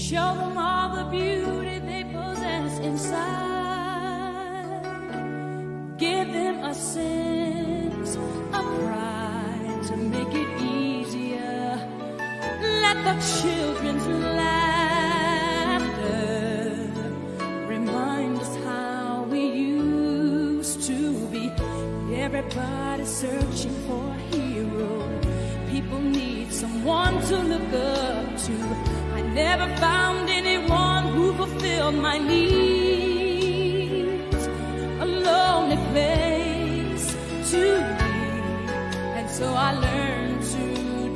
Show them all the beauty they possess inside. Give them a sense of pride to make it easier. Let the children's laughter remind us how we used to be. Everybody's searching for a hero. People need someone to look up to. I never found anyone who fulfilled my needs. A lonely place to be, and so I learned to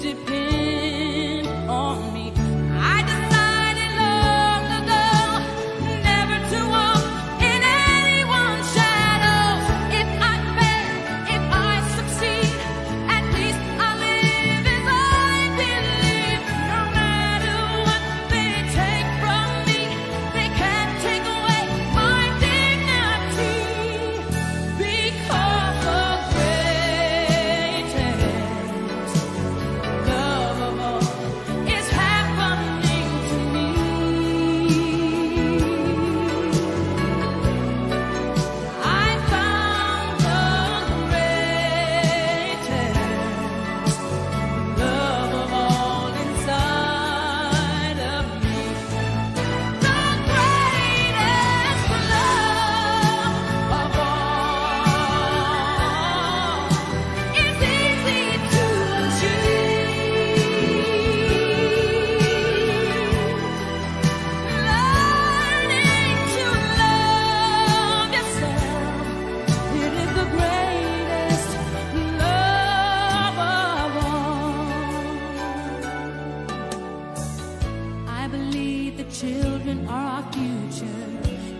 depend on me. I decided long ago never to walk in anyone's shadows. If I fail, if I succeed, at least I live as I believe. No matter what they take from me, they can't take away my dignity. Because the greatest love of all is happening to me. I found the greatest love of all inside of me. The greatest love of all is easy to achieve. Learning to love yourself, it is the greatest love of all. I believe the children are our future.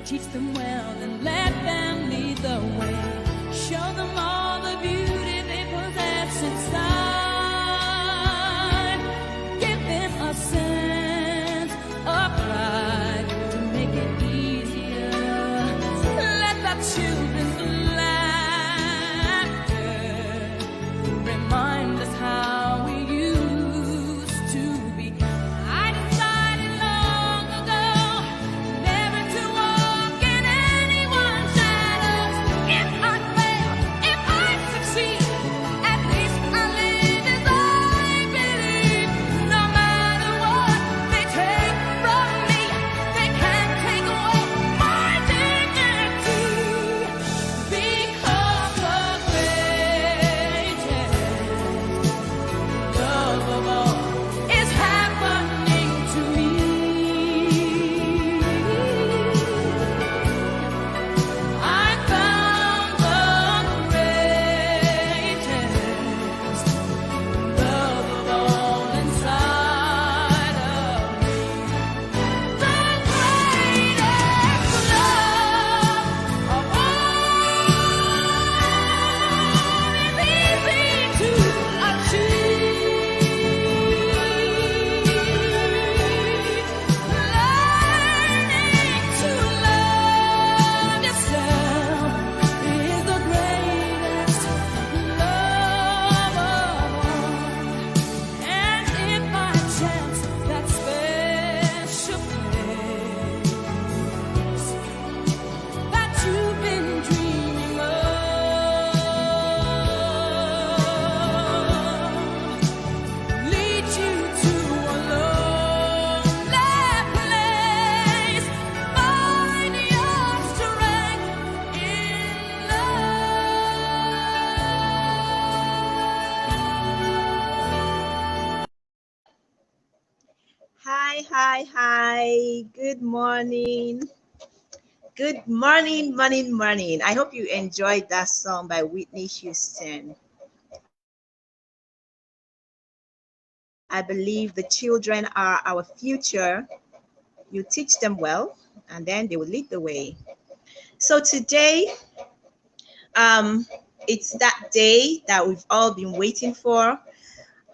Teach them well and let them lead the way. Show them all the beauty they possess inside. Give them a sense of pride to make it easier. Let the children's laughter remind us how we used to be. I decided long ago never to walk in anyone's shadows. If I fail, if I succeed, at least I live as I believe. No matter what they take from me, they can't take away my dignity. Because the greatest love of all is happening to me. I found the greatest love of all inside of me. The greatest love of all is easy to achieve. Learning to love yourself is the greatest love of all. And if by chance that special place that you've been dreaming of leads you to a lonely place, find your strength in love. Hi. Good morning. Good morning. I hope you enjoyed that song by Whitney Houston. I believe the children are our future. You teach them well, and then they will lead the way. So today, it's that day that we've all been waiting for.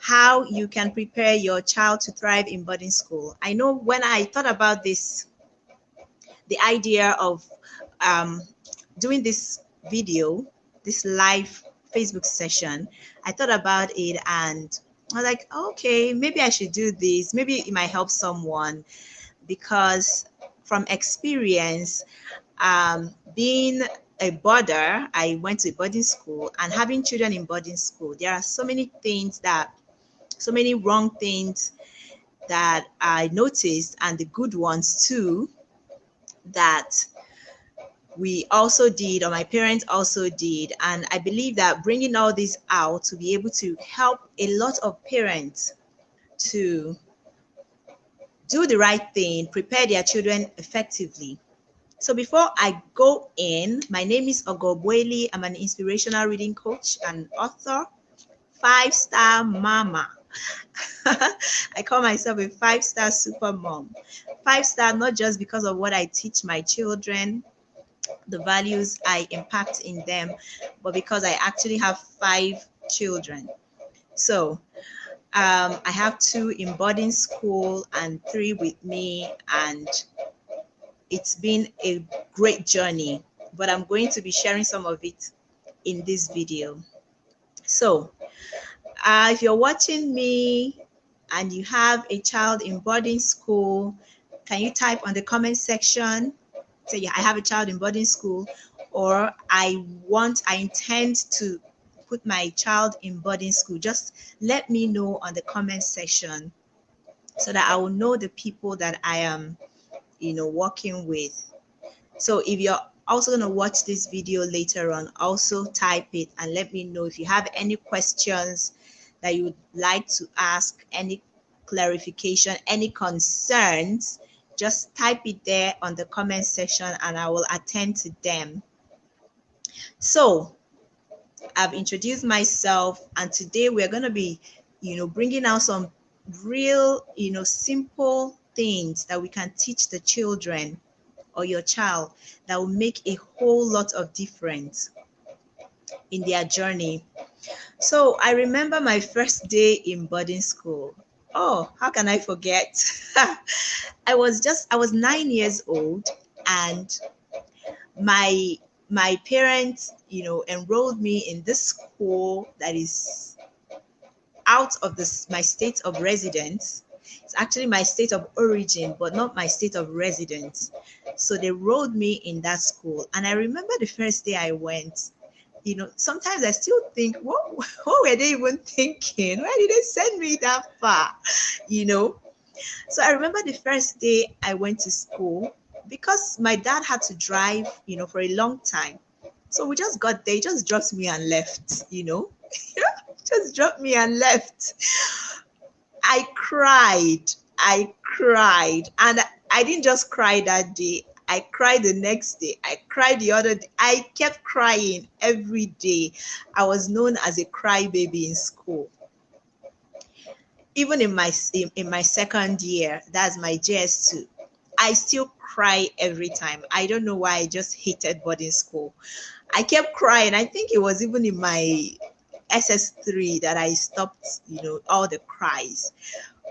How you can prepare your child to thrive in boarding school. I know when I thought about this, the idea of doing this video, this live Facebook session, I thought about it and I was like, okay, maybe I should do this. Maybe it might help someone. because from experience, being a boarder, I went to boarding school, and having children in boarding school, there are so many wrong things that I noticed, and the good ones too, that we also did, or my parents also did. And I believe that bringing all this out to be able to help a lot of parents to do the right thing, prepare their children effectively. So before I go in, my name is Ogobweli. I'm an inspirational reading coach and author, five-star mama. I call myself a five-star super mom. Five-star not just because of what I teach my children, the values I impact in them, but because I actually have 5 children. So I have 2 in boarding school and 3 with me, and it's been a great journey, but I'm going to be sharing some of it in this video. So if you're watching me and you have a child in boarding school, can you type on the comment section, say, yeah, I have a child in boarding school, or I intend to put my child in boarding school? Just let me know on the comment section so that I will know the people that I am, working with. So if you're also going to watch this video later on, also type it and let me know if you have any questions that you would like to ask, any clarification, any concerns. Just type it there on the comment section and I will attend to them. So I've introduced myself, and today we're going to be, bringing out some real, simple things that we can teach the children or your child that will make a whole lot of difference in their journey. So I remember my first day in boarding school. Oh, how can I forget? I was 9 years old, and my parents, enrolled me in this school that is out of my state of residence. It's actually my state of origin, but not my state of residence. So they enrolled me in that school. And I remember the first day I went, sometimes I still think, what were they even thinking? Why did they send me that far? So I remember the first day I went to school, because my dad had to drive, for a long time. So we just got there, he just dropped me and left, just dropped me and left. I cried. And I didn't just cry that day. I cried the next day. I cried the other day. I kept crying every day. I was known as a crybaby in school. Even in my second year, that's my JS2, I still cry every time. I don't know why. I just hated boarding school. I kept crying. I think it was even in my SS3 that I stopped, all the cries.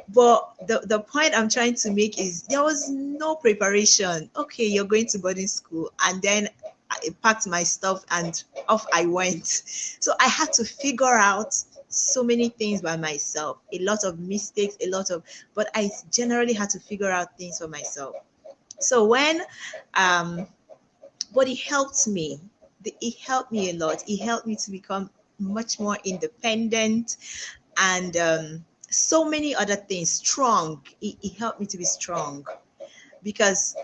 But the point I'm trying to make is there was no preparation. Okay, you're going to boarding school, and then I packed my stuff and off I went. So I had to figure out so many things by myself, a lot of mistakes, but I generally had to figure out things for myself. So when but it helped me. It helped me a lot. It helped me to become much more independent, and so many other things. Strong. It helped me to be strong, because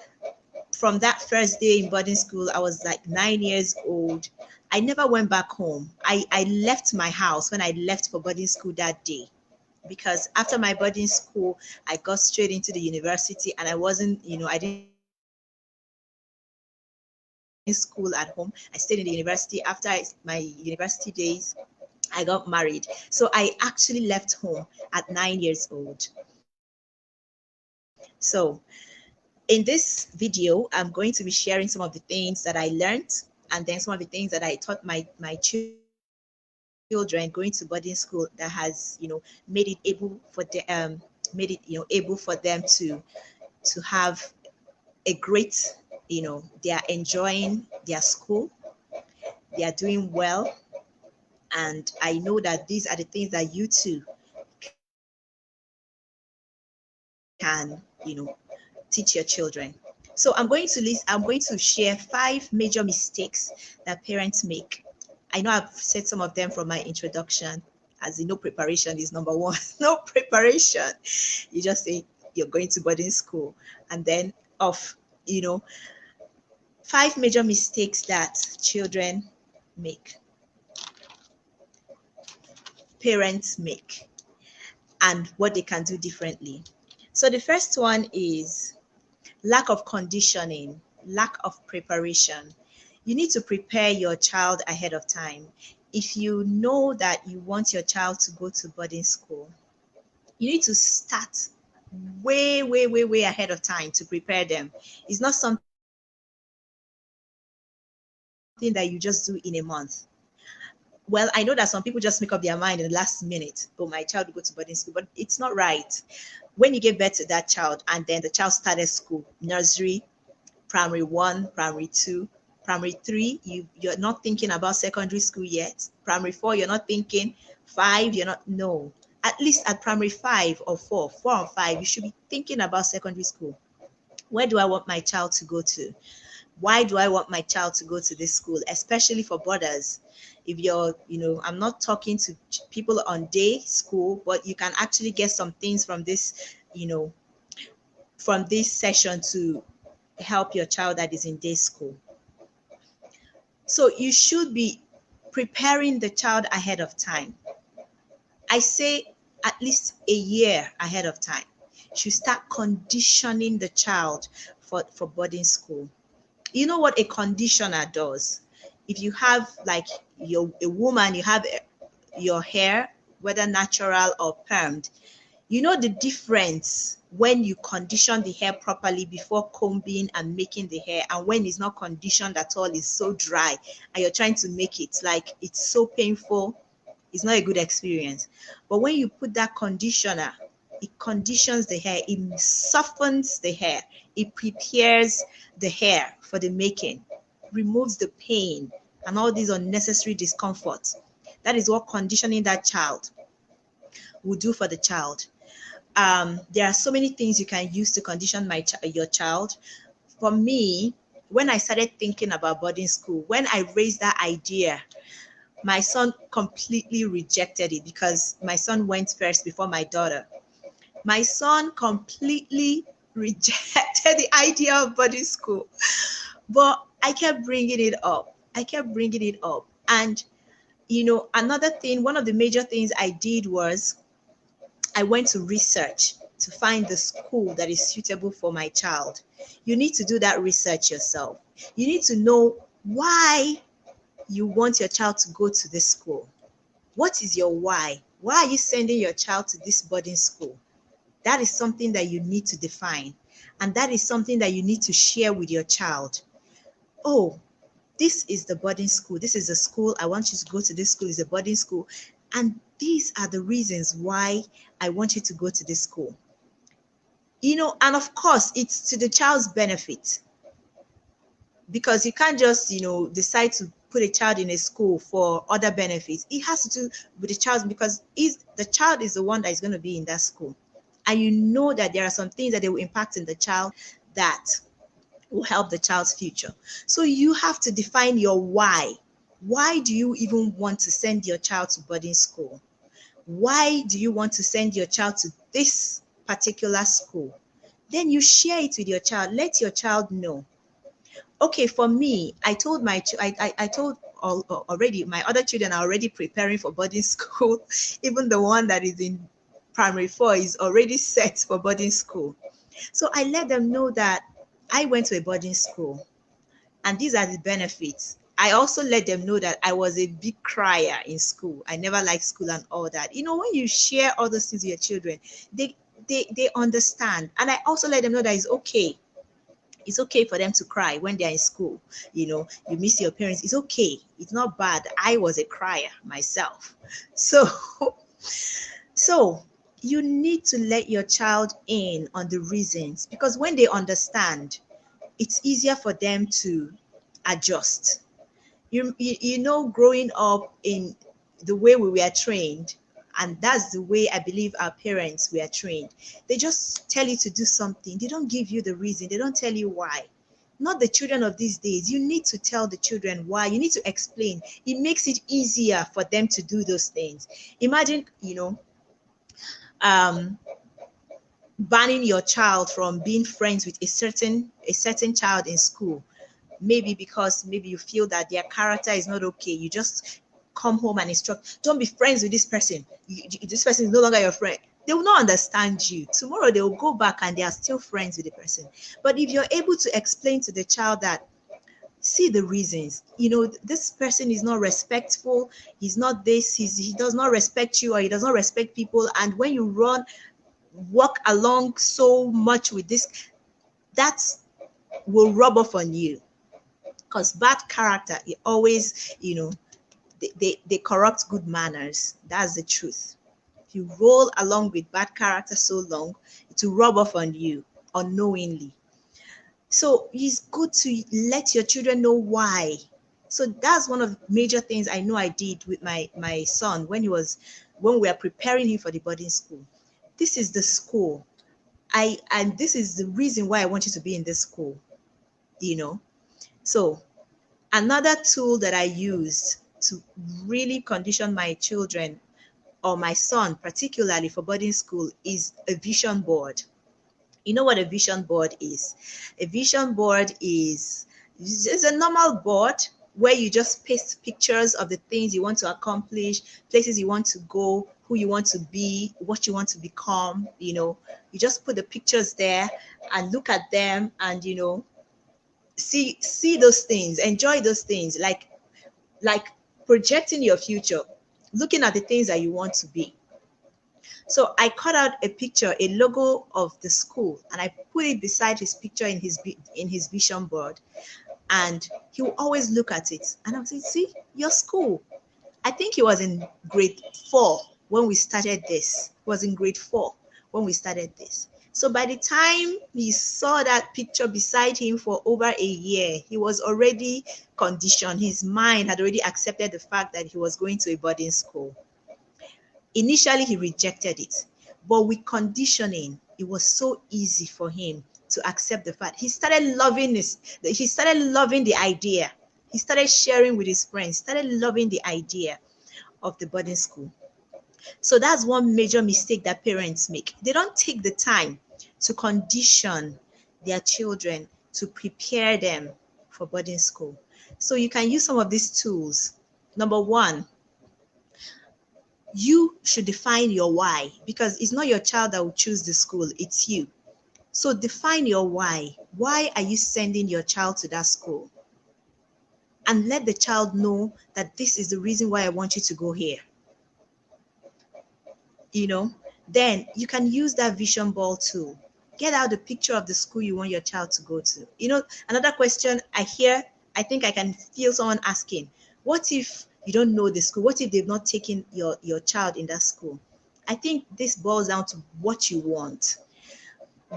from that first day in boarding school, I was like 9 years old. I never went back home. I left my house when I left for boarding school that day, because after my boarding school, I got straight into the university, and I wasn't, I didn't school at home. I stayed in the university. After my university days, I got married. So I actually left home at 9 years old. So in this video, I'm going to be sharing some of the things that I learned, and then some of the things that I taught my children going to boarding school, that has, made it able for them, able for them to have a great, they are enjoying their school, they are doing well. And I know that these are the things that you too can, teach your children. So I'm going to share 5 major mistakes that parents make. I know I've said some of them from my introduction, as in no preparation is number one. No preparation. You just say you're going to boarding school and then off, you know, 5 major mistakes that children make, parents make, and what they can do differently. So the first one is lack of conditioning, lack of preparation. You need to prepare your child ahead of time. If you know that you want your child to go to boarding school, you need to start way, way, way, way ahead of time to prepare them. It's not something that you just do in a month. Well, I know that some people just make up their mind in the last minute, oh, my child will go to boarding school, but it's not right. When you give birth to that child and then the child started school, nursery, primary 1, primary 2, primary 3, you're not thinking about secondary school yet. Primary 4, you're not thinking. 5, you're not, no. At least at primary 5 or 4 or 5, you should be thinking about secondary school. Where do I want my child to go to? Why do I want my child to go to this school, especially for boarders? If you're, I'm not talking to people on day school, but you can actually get some things from this, from this session to help your child that is in day school. So you should be preparing the child ahead of time. I say at least a year ahead of time. You should start conditioning the child for boarding school. You know what a conditioner does? If you have like a woman, you have your hair, whether natural or permed, you know the difference when you condition the hair properly before combing and making the hair, and when it's not conditioned at all, it's so dry and you're trying to make it, like it's so painful. It's not a good experience. But when you put that conditioner, it conditions the hair, it softens the hair, it prepares the hair for the making, removes the pain and all these unnecessary discomforts. That is what conditioning that child will do for the child. There are so many things you can use to condition your child. For me, when I started thinking about boarding school, when I raised that idea, my son completely rejected it because my son went first before my daughter. My son completely rejected the idea of boarding school, but I kept bringing it up. And, another thing, one of the major things I did was I went to research to find the school that is suitable for my child. You need to do that research yourself. You need to know why you want your child to go to this school. What is your why? Why are you sending your child to this boarding school? That is something that you need to define. And that is something that you need to share with your child. Oh, this is the boarding school. This is the school. I want you to go to this school. It's a boarding school. And these are the reasons why I want you to go to this school. And of course, it's to the child's benefit. Because you can't just, decide to put a child in a school for other benefits. It has to do with the child, because the child is the one that is going to be in that school. And you know that there are some things that they will impact in the child that will help the child's future. So you have to define your why. Why do you even want to send your child to boarding school? Why do you want to send your child to this particular school? Then you share it with your child. Let your child know. Okay, for me, I told already, my other children are already preparing for boarding school. Even the one that is in primary 4 is already set for boarding school. So I let them know that I went to a boarding school and these are the benefits. I also let them know that I was a big crier in school. I never liked school and all that. When you share all those things with your children, they understand. And I also let them know that it's okay. It's okay for them to cry when they're in school. You miss your parents. It's okay. It's not bad. I was a crier myself. So you need to let your child in on the reasons, because when they understand, it's easier for them to adjust. Growing up in the way we were trained, And that's the way I believe our parents were trained. They just tell you to do something. They don't give you the reason. They don't tell you why. Not the children of these days. You need to tell the children why. You need to explain. It makes it easier for them to do those things. Imagine, um, banning your child from being friends with a certain child in school, maybe because maybe you feel that their character is not okay. You just come home and instruct, don't be friends with this person. This person is no longer your friend. They will not understand you. Tomorrow they will go back and they are still friends with the person. But if you're able to explain to the child that, see the reasons, this person is not respectful, he's not this, he does not respect you, or he does not respect people, and when you walk along so much with this, that will rub off on you. Because bad character, it always, they corrupt good manners. That's the truth. If you roll along with bad character so long, it will rub off on you unknowingly. So it's good to let your children know why. So that's one of the major things I know I did with my son when we were preparing him for the boarding school. This is the school. And this is the reason why I want you to be in this school. So another tool that I used to really condition my children, or my son particularly, for boarding school is a vision board. You know what a vision board is? A vision board is a normal board where you just paste pictures of the things you want to accomplish, places you want to go, who you want to be, what you want to become. You just put the pictures there and look at them, and see those things, enjoy those things, like projecting your future, looking at the things that you want to be. So I cut out a picture, a logo of the school, and I put it beside his picture in his vision board. And he will always look at it, and I'll say, see, your school. I think he was in grade 4 when we started this. He was in grade 4 when we started this. So by the time he saw that picture beside him for over a year, he was already conditioned. His mind had already accepted the fact that he was going to a boarding school. Initially, he rejected it, but with conditioning, it was so easy for him to accept the fact. He started loving this. He started loving the idea. He started sharing with his friends, started loving the idea of the boarding school. So that's one major mistake that parents make. They don't take the time to condition their children, to prepare them for boarding school. So you can use some of these tools. Number one, you should define your why, because it's not your child that will choose the school, it's you. So define your why. Why are you sending your child to that school? And let the child know that this is the reason why I want you to go here. Then you can use that vision board tool. Get out the picture of the school you want your child to go to. Another question I think I can feel someone asking, what if you don't know the school? What if they've not taken your child in that school? I think this boils down to what you want.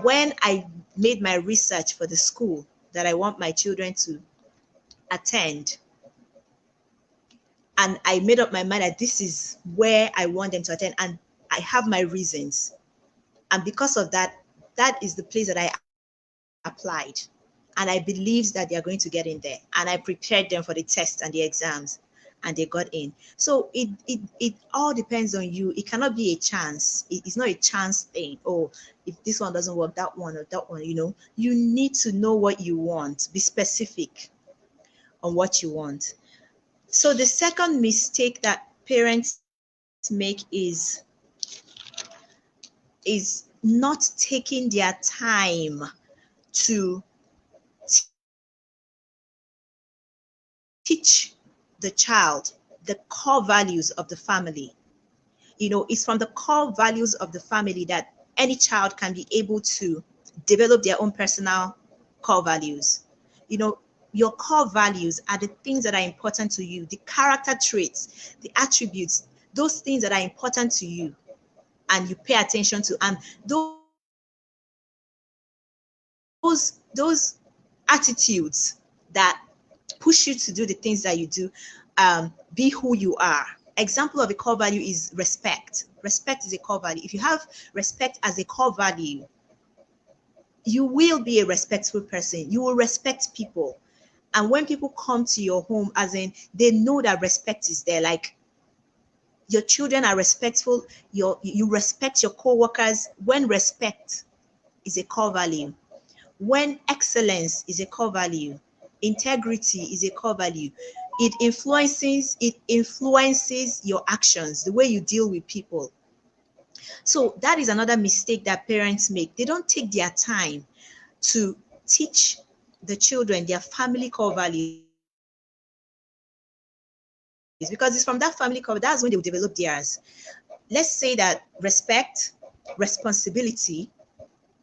When I made my research for the school that I want my children to attend, and I made up my mind that this is where I want them to attend, and I have my reasons. And because of that, that is the place that I applied. And I believed that they are going to get in there. And I prepared them for the tests and the exams, and they got in. So it all depends on you. It cannot be a chance. It's not a chance thing. Oh, if this one doesn't work, that one or that one, you need to know what you want. Be specific on what you want. So the second mistake that parents make is not taking their time to teach the child the core values of the family. It's from the core values of the family that any child can be able to develop their own personal core values. Your core values are the things that are important to you, the character traits, the attributes, those things that are important to you and you pay attention to, and those attitudes that push you to do the things that you do, be who you are. example of a core value is respect. Respect is a core value. If you have respect as a core value, you will be a respectful person. You will respect people. And when people come to your home, as in they know that respect is there, like your children are respectful, you respect your co-workers. When respect is a core value, when excellence is a core value, integrity is a core value, it influences your actions, the way you deal with people. So that is another mistake that parents make. They don't take their time to teach the children their family core values, because it's from that family core that's when they will develop theirs. Let's say that respect, responsibility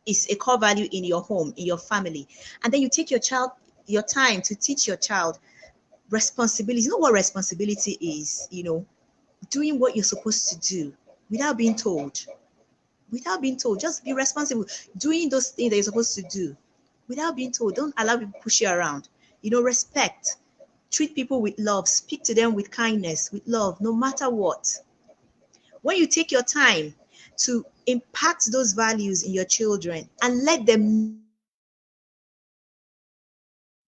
is a core value in your home, in your family, and then you take your time to teach your child responsibility. You know what responsibility is? Doing what you're supposed to do without being told. Without being told, just be responsible. Doing those things that you're supposed to do without being told. Don't allow people to push you around. Respect. Treat people with love. Speak to them with kindness, with love, no matter what. When you take your time to impact those values in your children and let them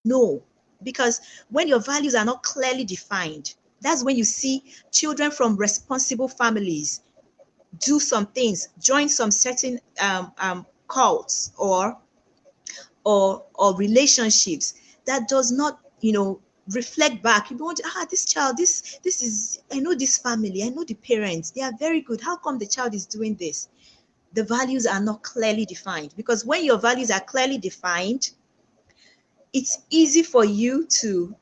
know, because when your values are not clearly defined, that's when you see children from responsible families do some things, join some certain cults or relationships that does not reflect back. You want this child, this is, I know this family, I know the parents, they are very good, how come the child is doing this? The values are not clearly defined, because when your values are clearly defined, it's easy for you to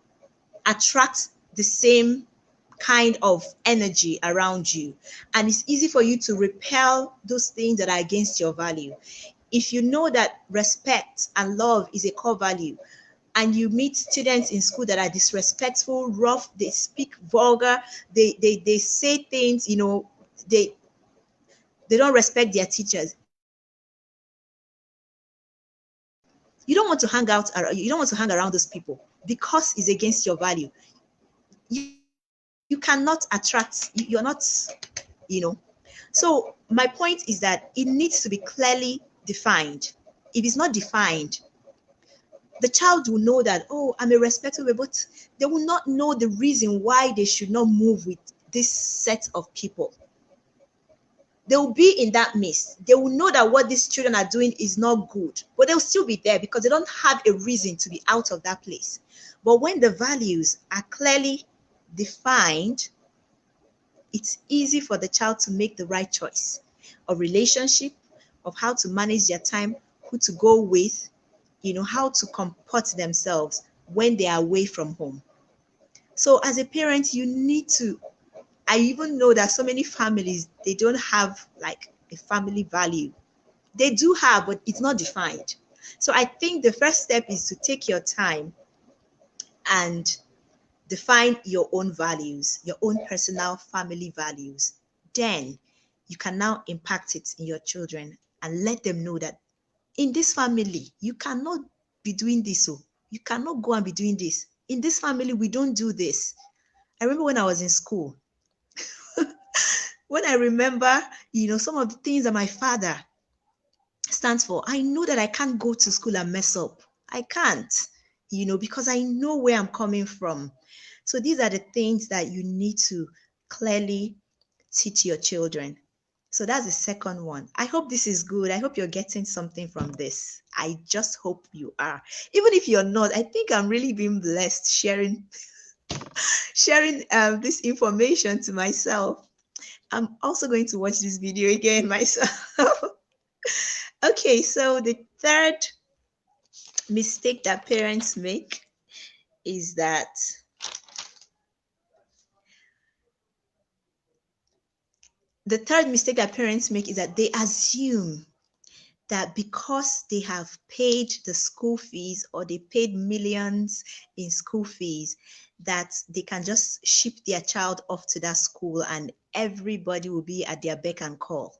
attract the same kind of energy around you, and it's easy for you to repel those things that are against your value. If you know that respect and love is a core value, and you meet students in school that are disrespectful, rough, they speak vulgar, they say things, they don't respect their teachers, you don't want to hang around those people, because it's against your value. You cannot attract, you're not, so my point is that it needs to be clearly defined. If it's not defined, the child will know that, oh, I'm a respectful, but they will not know the reason why they should not move with this set of people. They will be in that midst. They will know that what these children are doing is not good, but they'll still be there because they don't have a reason to be out of that place. But when the values are clearly defined, it's easy for the child to make the right choice of relationship, of how to manage their time, who to go with, how to comport themselves when they are away from home. So as a parent, you need to, I even know that so many families, they don't have like a family value. They do have, but it's not defined. So I think the first step is to take your time and define your own values, your own personal family values. Then you can now impact it in your children and let them know that in this family, you cannot be doing this. So you cannot go and be doing this. In this family, we don't do this. I remember when I was in school, when I remember, some of the things that my father stands for, I know that I can't go to school and mess up. I can't, because I know where I'm coming from. So these are the things that you need to clearly teach your children. So that's the second one. I hope this is good. I hope you're getting something from this. I just hope you are. Even if you're not, I think I'm really being blessed sharing this information to myself. I'm also going to watch this video again myself. Okay, so the third mistake that parents make is that they assume that because they have paid the school fees, or they paid millions in school fees, that they can just ship their child off to that school and everybody will be at their beck and call.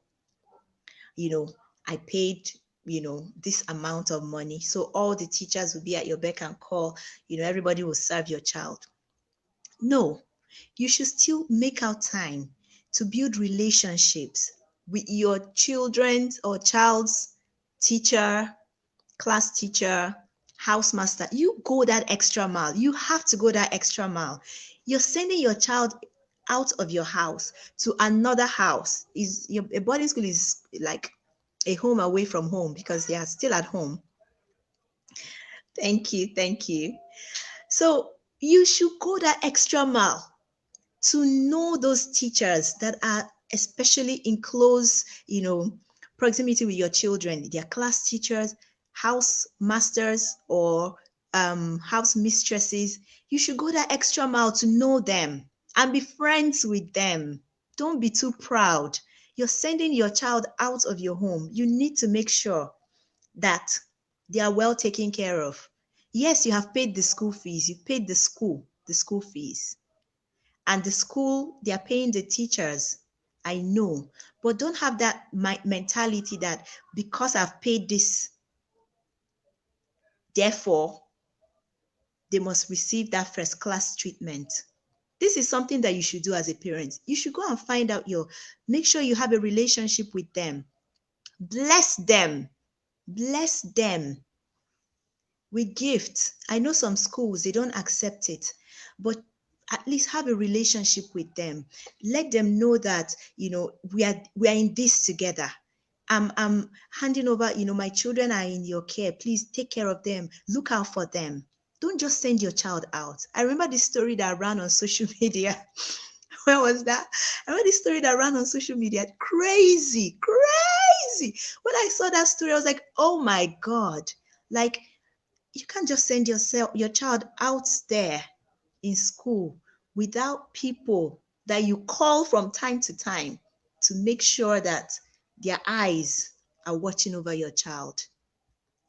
I paid, this amount of money, so all the teachers will be at your beck and call, everybody will serve your child. No, you should still make out time to build relationships with your children's or child's teacher, class teacher, housemaster. You go that extra mile. You have to go that extra mile. You're sending your child out of your house to another house. A boarding school is like a home away from home because they are still at home. Thank you, thank you. So you should go that extra mile to know those teachers that are especially in close, proximity with your children, their class teachers, house masters, or house mistresses. You should go that extra mile to know them and be friends with them. Don't be too proud. You're sending your child out of your home. You need to make sure that they are well taken care of. Yes, you have paid the school fees. You paid the school fees. And the school, they are paying the teachers. I know. But don't have that mentality that because I've paid this, therefore, they must receive that first class treatment. This is something that you should do as a parent. You should go and find out make sure you have a relationship with them. Bless them. Bless them with gifts. I know some schools, they don't accept it, but at least have a relationship with them. Let them know that, we are in this together. I'm handing over, my children are in your care. Please take care of them. Look out for them. Don't just send your child out. I remember this story that ran on social media. Where was that? I remember this story that ran on social media. Crazy. When I saw that story, I was like, oh my God. Like, you can't just send your child out there in school without people that you call from time to time to make sure that their eyes are watching over your child.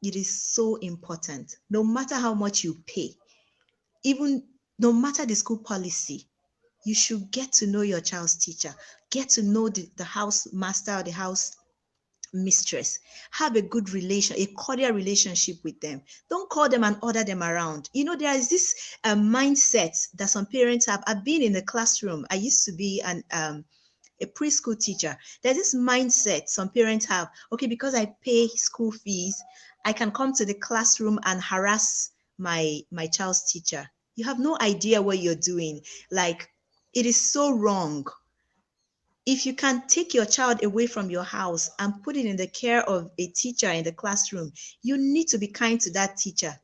It is so important. No matter how much you pay, even no matter the school policy, you should get to know your child's teacher, get to know the house master or the house mistress. Have a good a cordial relationship with them. Don't call them and order them around. There is this mindset that some parents have. I've been in the classroom. I used to be a preschool teacher. There's this mindset some parents have. Okay, because I pay school fees, I can come to the classroom and harass my child's teacher. You have no idea what you're doing. Like, it is so wrong. If you can take your child away from your house and put it in the care of a teacher in the classroom, you need to be kind to that teacher.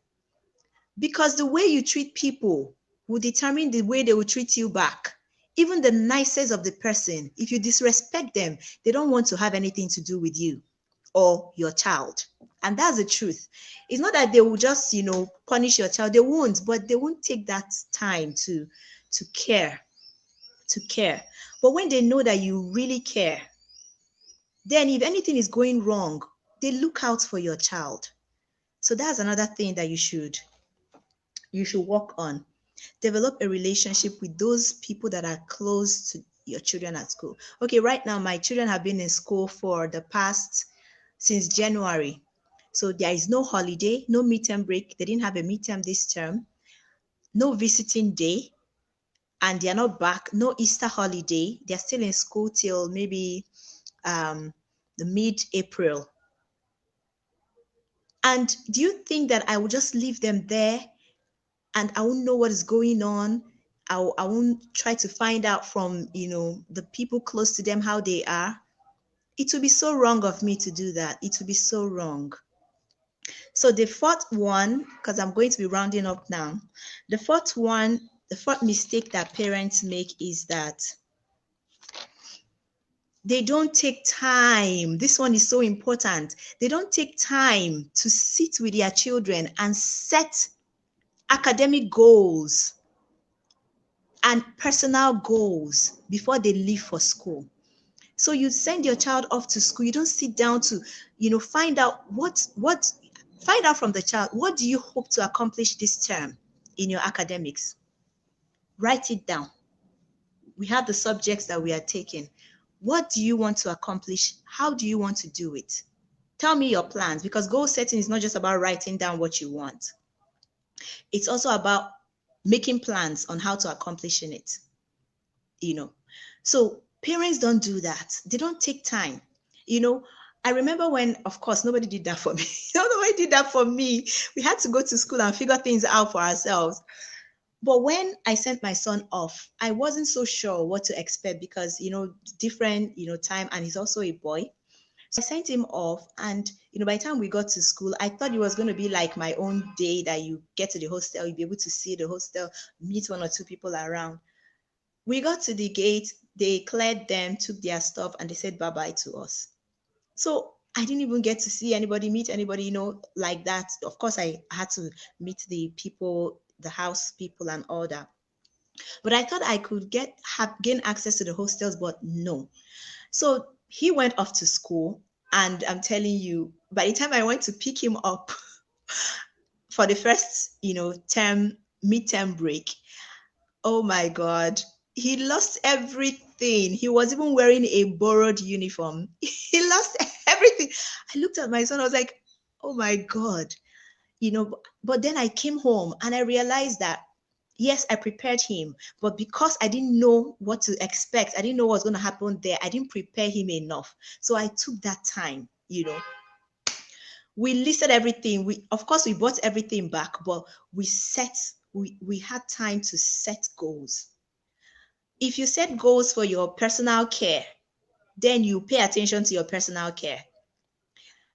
Because the way you treat people will determine the way they will treat you back. Even the nicest of the person, if you disrespect them, they don't want to have anything to do with you or your child. And that's the truth. It's not that they will just, punish your child. They won't, but they won't take that time to care. But when they know that you really care, then if anything is going wrong, they look out for your child. So that's another thing that you should work on. Develop a relationship with those people that are close to your children at school. Okay, right now my children have been in school since January. So there is no holiday, no midterm break. They didn't have a midterm this term, no visiting day, and they are not back, no Easter holiday. They're still in school till maybe the mid-April. And do you think that I will just leave them there and I won't know what is going on? I won't try to find out from, the people close to them how they are? It would be so wrong of me to do that. It would be so wrong. So the fourth one, because I'm going to be rounding up now, the fourth mistake that parents make is that they don't take time. This one is so important. They don't take time to sit with their children and set academic goals and personal goals before they leave for school. So you send your child off to school. You don't sit down to, find out find out from the child, what do you hope to accomplish this term in your academics? Write it down. We have the subjects that we are taking. What do you want to accomplish? How do you want to do it? Tell me your plans, because goal setting is not just about writing down what you want. It's also about making plans on how to accomplish it. you know. So parents don't do that. They don't take time, you know. I remember when, of course, nobody did that for me. Nobody did that for me. We had to go to school and figure things out for ourselves. But when I sent my son off, I wasn't so sure what to expect because, different, time, and he's also a boy. So I sent him off, and by the time we got to school, I thought it was going to be like my own day, that you get to the hostel, you'll be able to see the hostel, meet one or two people around. We got to the gate, they cleared them, took their stuff, and they said bye-bye to us. So I didn't even get to see anybody, meet anybody, like that. Of course, I had to meet the people, the house people and all that. But I thought I could gain access to the hostels, but no. So he went off to school, and I'm telling you, by the time I went to pick him up for the first, midterm break, oh my God, he lost everything. He was even wearing a borrowed uniform. He lost everything. I looked at my son, I was like, oh my God, but then I came home and I realized that, yes, I prepared him, but because I didn't know what to expect, I didn't know what was going to happen there, I didn't prepare him enough. So I took that time, we listed everything. Of course, we bought everything back, but we had time to set goals. If you set goals for your personal care, then you pay attention to your personal care.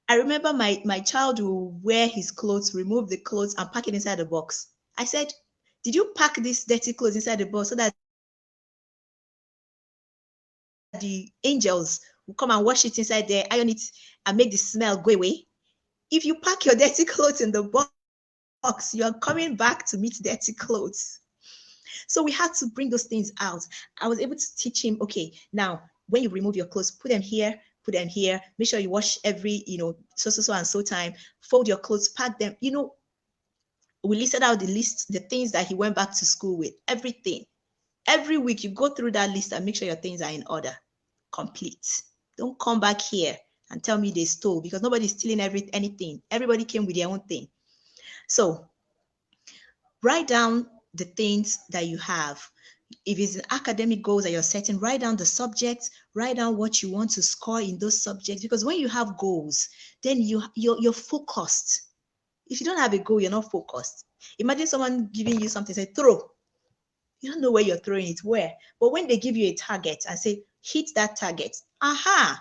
I remember my child will wear his clothes, remove the clothes, and pack it inside the box. I said, did you pack these dirty clothes inside the box so that the angels will come and wash it inside there, iron it, and make the smell go away? If you pack your dirty clothes in the box, you are coming back to meet dirty clothes. So we had to bring those things out. I was able to teach him, okay, now when you remove your clothes, put them here, make sure you wash every, so and so time, fold your clothes, pack them. We listed out the things that he went back to school with, everything. Every week you go through that list and make sure your things are in order, complete. Don't come back here and tell me they stole, because nobody's stealing anything. Everybody came with their own thing. So write down the things that you have. If it's an academic goals that you're setting, write down the subjects, write down what you want to score in those subjects, because when you have goals, then you're focused. If you don't have a goal, you're not focused. Imagine someone giving you something, say throw. You don't know where you're throwing it, where. But when they give you a target and say hit that target, aha,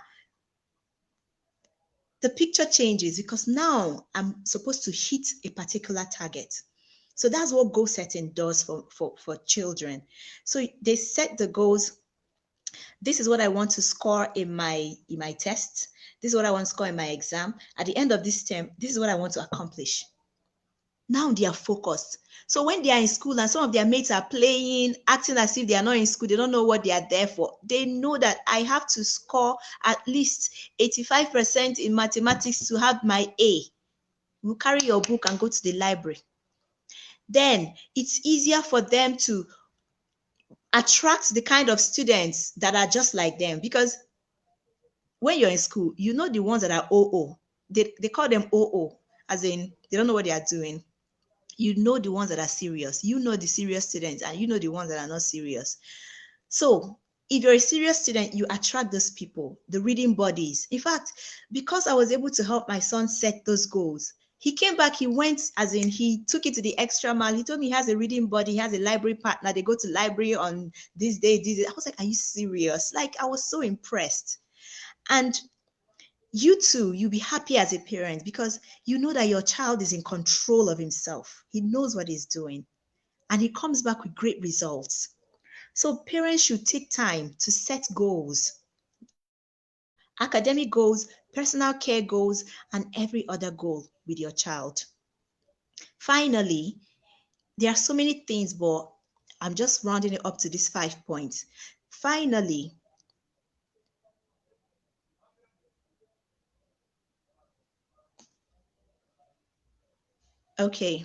the picture changes, because now I'm supposed to hit a particular target. So that's what goal setting does for children. So they set the goals. This is what I want to score in my test. This is what I want to score in my exam. At the end of this term, this is what I want to accomplish. Now they are focused. So when they are in school and some of their mates are playing, acting as if they are not in school, they don't know what they are there for. They know that I have to score at least 85% in mathematics to have my A. You carry your book and go to the library. Then it's easier for them to attract the kind of students that are just like them, because when you're in school, you know the ones that are OO. They call them OO, as in they don't know what they are doing. You know the ones that are serious. You know the serious students, and you know the ones that are not serious. So if you're a serious student, you attract those people, the reading buddies. In fact, because I was able to help my son set those goals, he came back, he went, as in he took it to the extra mile. He told me he has a reading buddy, he has a library partner. They go to library on this day, this day. I was like, are you serious? Like, I was so impressed. And you too, you'll be happy as a parent, because you know that your child is in control of himself. He knows what he's doing, and he comes back with great results. So parents should take time to set goals, academic goals, personal care goals, and every other goal with your child. Finally, there are so many things, but I'm just rounding it up to these 5 points. Finally, okay.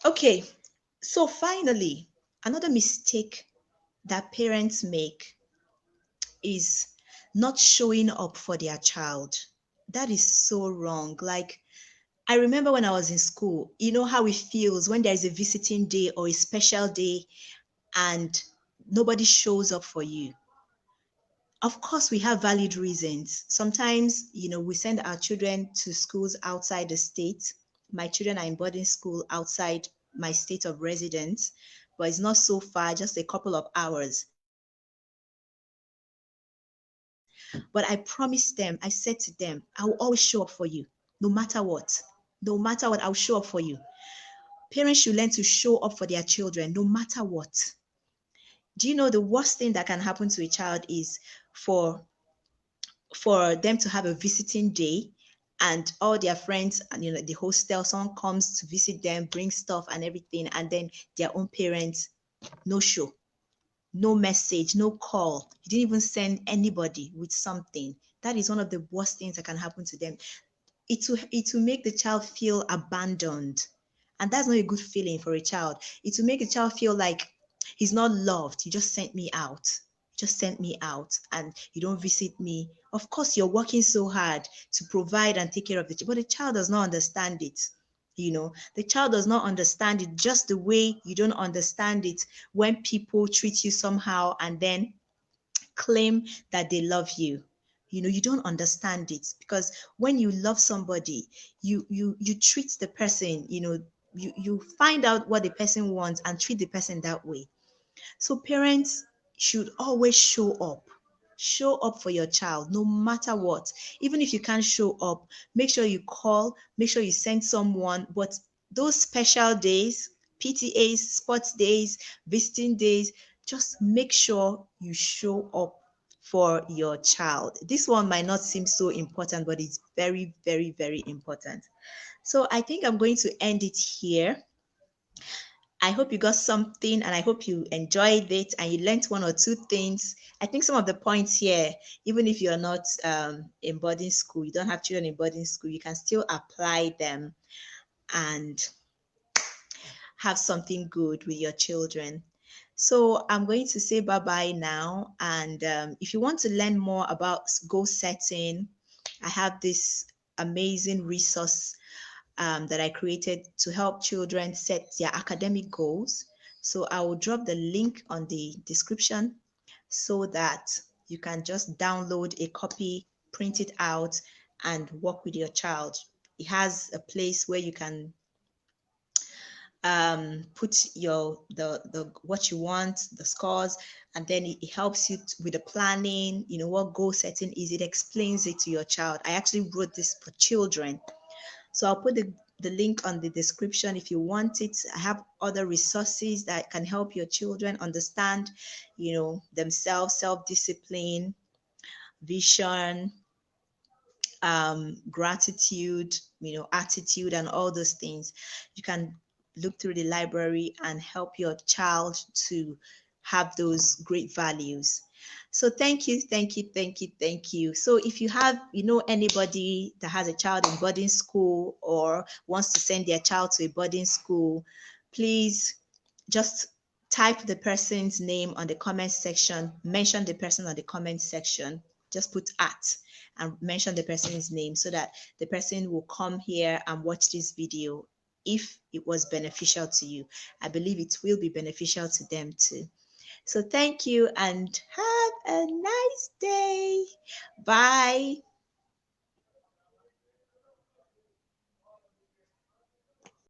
Okay, so finally, another mistake that parents make is not showing up for their child. that is so wrong. Like, I remember when I was in school, you know how it feels when there is a visiting day or a special day and nobody shows up for you. Of course, we have valid reasons. Sometimes, we send our children to schools outside the state. My children are in boarding school outside my state of residence, but it's not so far, just a couple of hours. But I promised them, I said to them, I will always show up for you, no matter what. No matter what, I'll show up for you. Parents should learn to show up for their children, no matter what. Do you know the worst thing that can happen to a child is for them to have a visiting day and all their friends and the hostel, someone comes to visit them, bring stuff and everything, and then their own parents no show, no message, no call. You didn't even send anybody with something. That is one of the worst things that can happen to them. It will make the child feel abandoned, and that's not a good feeling for a child. It will make a child feel like he's not loved. You just sent me out, and you don't visit me. Of course, you're working so hard to provide and take care of the child, but the child does not understand it. The child does not understand it, just the way you don't understand it when people treat you somehow and then claim that they love you. You don't understand it, because when you love somebody, you treat the person, you find out what the person wants and treat the person that way. So parents should always show up for your child, no matter what. Even if you can't show up, make sure you call, make sure you send someone. But those special days, PTAs, sports days, visiting days, just make sure you show up for your child. This one might not seem so important, but it's very, very, very important. So I think I'm going to end it here. I hope you got something and I hope you enjoyed it and you learned one or two things. I think some of the points here, even if you're not in boarding school, you don't have children in boarding school, you can still apply them and have something good with your children. So I'm going to say bye-bye now. And if you want to learn more about goal setting, I have this amazing resource that I created to help children set their academic goals. So I will drop the link on the description so that you can just download a copy, print it out, and work with your child. It has a place where you can put the what you want, the scores, and then it helps you with the planning, what goal setting is. It explains it to your child. I actually wrote this for children. So I'll put the link on the description if you want it. I have other resources that can help your children understand, themselves, self-discipline, vision, gratitude, attitude, and all those things. You can look through the library and help your child to have those great values. So thank you, thank you, thank you, thank you. So if you have, anybody that has a child in boarding school or wants to send their child to a boarding school, please just type the person's name on the comment section, mention the person on the comment section, just put at and mention the person's name so that the person will come here and watch this video if it was beneficial to you. I believe it will be beneficial to them too. So thank you and have a nice day. Bye.